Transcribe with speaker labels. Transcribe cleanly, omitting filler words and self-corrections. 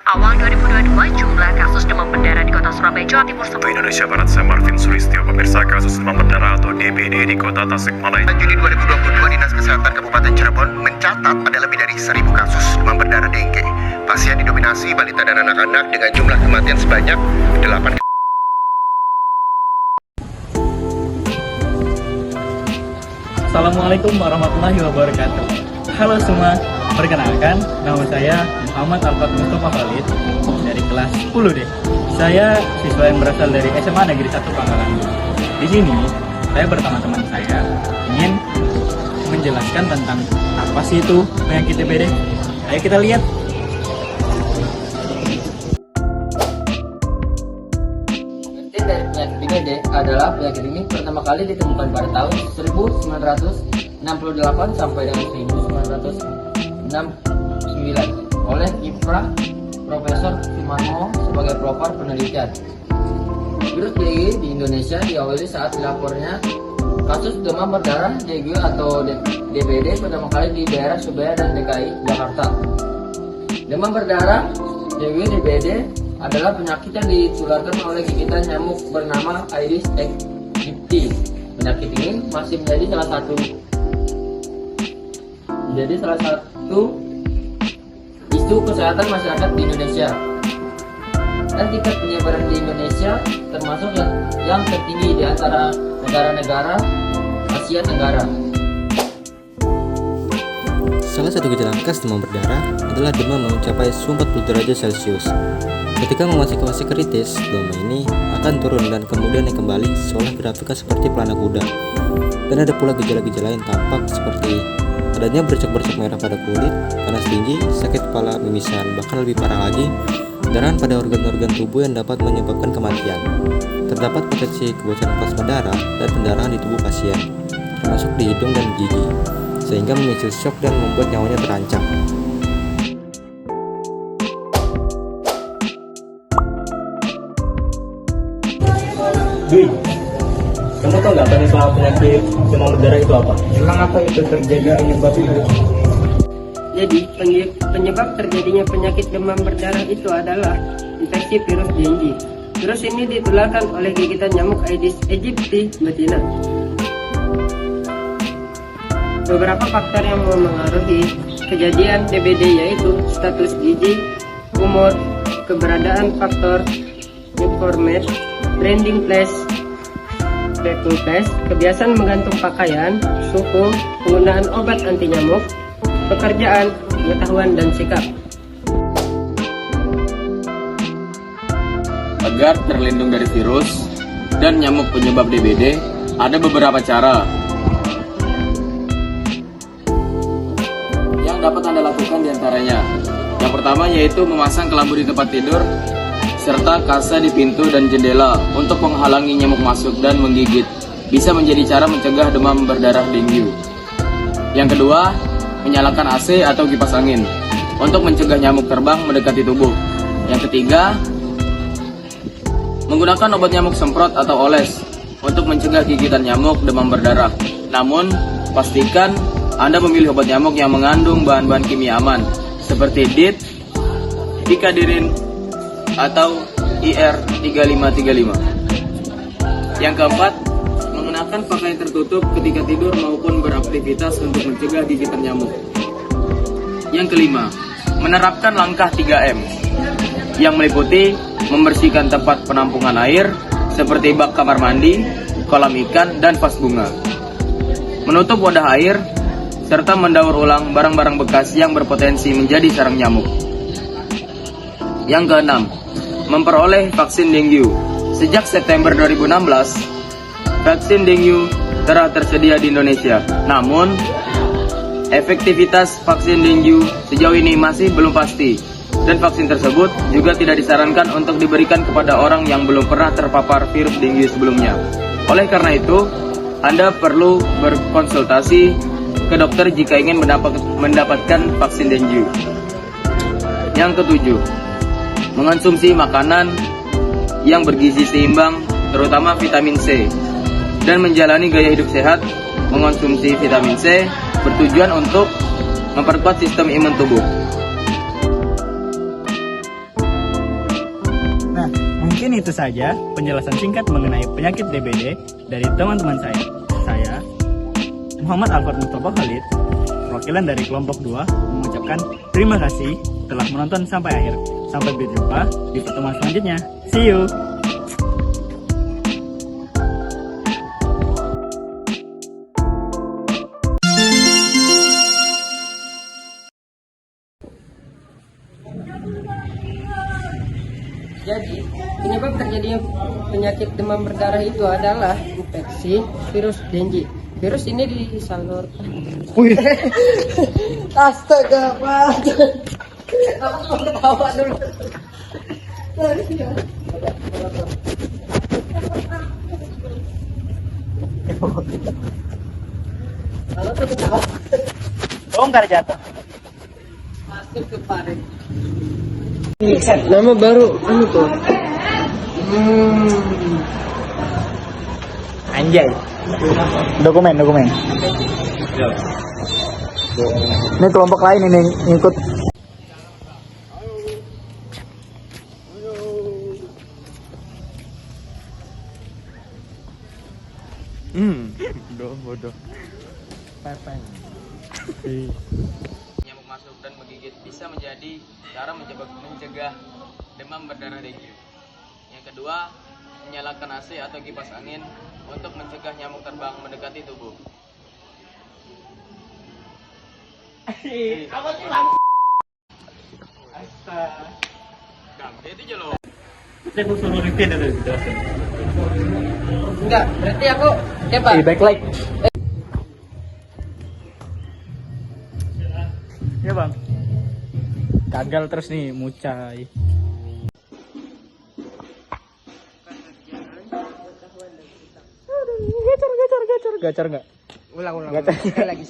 Speaker 1: Awal 2022, jumlah kasus demam berdarah di kota Surabaya, Jawa Timur
Speaker 2: Untuk Indonesia Barat, saya Marvin Sulistyo. Pemirsa, kasus demam berdarah atau DBD di kota Tasikmalaya.
Speaker 3: Juni 2022, Dinas Kesehatan Kabupaten Cirebon mencatat ada lebih dari 1.000 kasus demam berdarah dengue. Pasien didominasi balita dan anak-anak dengan jumlah kematian sebanyak 8.
Speaker 4: Assalamualaikum warahmatullahi wabarakatuh. Halo semua, perkenalkan nama saya Muhammad Alfat Mustafa Khalid dari kelas 10 deh. Saya siswa yang berasal dari SMA Negeri 1 Pangkalan. Di sini saya bersama teman saya ingin menjelaskan tentang apa sih itu penyakit DBD. Ayo kita lihat.
Speaker 5: Pengertian dari penyakit DBD adalah penyakit ini pertama kali ditemukan pada tahun 1968 sampai dengan 1969 oleh Ifra Profesor Sumarmo sebagai pelopor penelitian. Virus dengue di Indonesia diawali saat dilapornya kasus demam berdarah dengue atau DBD pertama kali di daerah Surabaya dan DKI Jakarta. Demam berdarah dengue DBD adalah penyakit yang ditularkan oleh gigitan nyamuk bernama Aedes aegypti. Penyakit ini masih menjadi salah satu isu kesehatan masyarakat di Indonesia. Dan tingkat penyebaran di Indonesia termasuk yang tertinggi di antara negara-negara Asia Tenggara.
Speaker 6: Salah satu gejala khas demam berdarah adalah demam mencapai suhu 40 derajat Celcius. Ketika memasuki fase kritis, demam ini akan turun dan kemudian naik kembali seolah beraktivitas seperti pelana kuda. Dan ada pula gejala-gejala yang tampak seperti adanya bercak-bercak merah pada kulit, panas tinggi, sakit kepala, mimisan, bahkan lebih parah lagi, pendarahan pada organ-organ tubuh yang dapat menyebabkan kematian. Terdapat potensi kebocoran plasma darah dan pendarahan di tubuh pasien, termasuk di hidung dan gigi, sehingga memicu shock dan membuat nyawanya terancam.
Speaker 4: Dwi, kamu tahu nggak penyebab penyakit demam berdarah itu apa? Emang apa itu terjadi penyebab itu?
Speaker 7: Jadi, penyebab terjadinya penyakit demam berdarah itu adalah infeksi virus dengue. Virus ini ditularkan oleh gigitan nyamuk Aedes aegypti betina. Beberapa faktor yang memengaruhi kejadian DBD yaitu status gizi, umur, keberadaan faktor informed, branding place, packing place, kebiasaan menggantung pakaian, suhu, penggunaan obat anti nyamuk, pekerjaan, pengetahuan, dan sikap.
Speaker 8: Agar terlindung dari virus dan nyamuk penyebab DBD, ada beberapa cara yang dapat Anda lakukan diantaranya. Yang pertama yaitu memasang kelambu di tempat tidur serta kasa di pintu dan jendela untuk menghalangi nyamuk masuk dan menggigit. Bisa menjadi cara mencegah demam berdarah dengue. Yang kedua, menyalakan AC atau kipas angin untuk mencegah nyamuk terbang mendekati tubuh. Yang ketiga, menggunakan obat nyamuk semprot atau oles untuk mencegah gigitan nyamuk demam berdarah. Namun, pastikan Anda memilih obat nyamuk yang mengandung bahan-bahan kimia aman seperti DIT, Dikadirin, atau IR3535. Yang keempat, mengenakan pakaian tertutup ketika tidur maupun beraktivitas untuk mencegah gigitan nyamuk. Yang kelima, menerapkan langkah 3M yang meliputi membersihkan tempat penampungan air seperti bak kamar mandi, kolam ikan, dan vas bunga. Menutup wadah air serta mendaur ulang barang-barang bekas yang berpotensi menjadi sarang nyamuk. Yang keenam, memperoleh vaksin dengue. Sejak September 2016, vaksin dengue telah tersedia di Indonesia. Namun, efektivitas vaksin dengue sejauh ini masih belum pasti, dan vaksin tersebut juga tidak disarankan untuk diberikan kepada orang yang belum pernah terpapar virus dengue sebelumnya. Oleh karena itu, Anda perlu berkonsultasi ke dokter jika ingin mendapatkan vaksin dengue. Yang ketujuh, mengonsumsi makanan yang bergizi seimbang, terutama vitamin C, dan menjalani gaya hidup sehat. Mengonsumsi vitamin C bertujuan untuk memperkuat sistem imun tubuh.
Speaker 4: Mungkin itu saja penjelasan singkat mengenai penyakit DBD dari teman-teman saya. Saya, Muhammad Alfat Mustafa Khalid, perwakilan dari kelompok 2, mengucapkan terima kasih telah menonton sampai akhir. Sampai berjumpa di pertemuan selanjutnya. See you!
Speaker 7: Jadi, penyebab terjadinya penyakit demam berdarah itu adalah infeksi virus dengue. Virus ini disalurkan. Astaga, Pak. Aku mau ketawa dulu. Kalau tuh ketawa.
Speaker 4: Bongkar jatuh.
Speaker 7: Masuk ke parit. Nama baru anu tuh.
Speaker 4: Anjay. Dokumen. Ini kelompok lain ini ngikut. Bodoh. Pepeng.
Speaker 8: Nyamuk masuk dan menggigit bisa menjadi cara mencegah demam berdarah dengue. Yang kedua, menyalakan AC atau kipas angin untuk mencegah nyamuk terbang mendekati tubuh. Itu jelo.
Speaker 4: Saya suruh repeat itu jelasin.
Speaker 7: Enggak, berarti aku coba.
Speaker 4: Backlight. Ya bang. Gagal terus nih mucai. Gacor nggak?
Speaker 7: Ulang.
Speaker 4: Gacor.
Speaker 7: Sekali lagi.